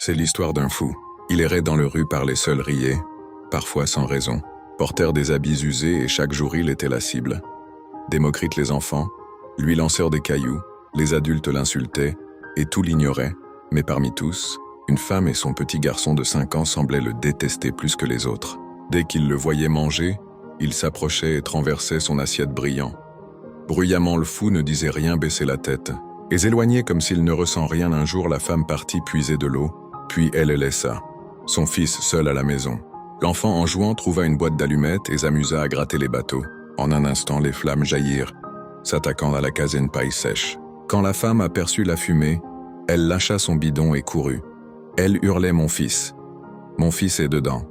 C'est l'histoire d'un fou. Il errait dans les rues par les seuls riait, parfois sans raison. Porteur des habits usés et chaque jour il était la cible. Démocrite les enfants, lui lanceur des cailloux, les adultes l'insultaient, et tout l'ignorait, mais parmi tous, une femme et son petit garçon de 5 ans semblaient le détester plus que les autres. Dès qu'il le voyait manger, il s'approchait et renversait son assiette brillant. Bruyamment le fou ne disait rien, baissait la tête, et s'éloignait comme s'il ne ressent rien. Un jour la femme partit puiser de l'eau, puis elle le laissa. Son fils seul à la maison. L'enfant en jouant trouva une boîte d'allumettes et s'amusa à gratter les bateaux. En un instant les flammes jaillirent, s'attaquant à la caserne paille sèche. Quand la femme aperçut la fumée, elle lâcha son bidon et courut. Elle hurlait: mon fils est dedans.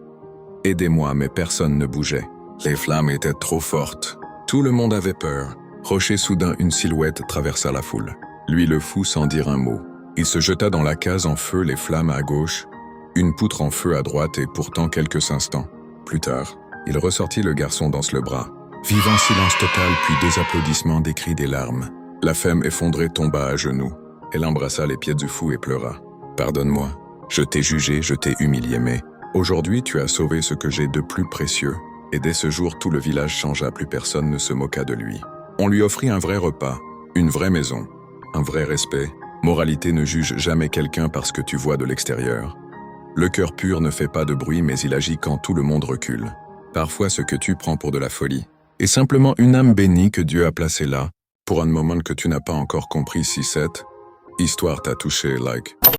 Aidez-moi, mais personne ne bougeait. Les flammes étaient trop fortes. Tout le monde avait peur. Rocher soudain une silhouette traversa la foule. Lui le fou sans dire un mot. Il se jeta dans la case en feu, les flammes à gauche, une poutre en feu à droite et pourtant quelques instants plus tard, il ressortit le garçon dans le bras. Vivant silence total, puis 2 applaudissements, des cris, des larmes. La femme effondrée tomba à genoux. Elle embrassa les pieds du fou et pleura. Pardonne-moi, je t'ai jugé, je t'ai humilié, mais aujourd'hui tu as sauvé ce que j'ai de plus précieux. Et dès ce jour, tout le village changea, plus personne ne se moqua de lui. On lui offrit un vrai repas, une vraie maison, un vrai respect. Moralité: ne juge jamais quelqu'un parce que tu vois de l'extérieur. Le cœur pur ne fait pas de bruit, mais il agit quand tout le monde recule. Parfois, ce que tu prends pour de la folie est simplement une âme bénie que Dieu a placée là, pour un moment que tu n'as pas encore compris. Si cette histoire t'a touché, like.